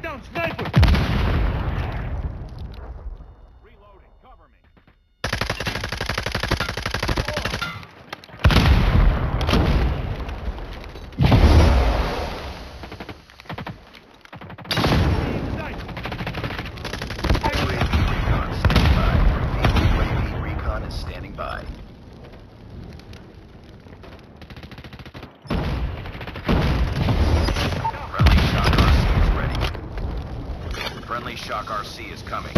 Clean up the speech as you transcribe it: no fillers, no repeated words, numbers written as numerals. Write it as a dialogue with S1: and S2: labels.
S1: Get down, sniper!
S2: Reloading, cover me.
S3: UAV recon is standing by. Friendly Shock RC is ready. Friendly Shock RC is coming.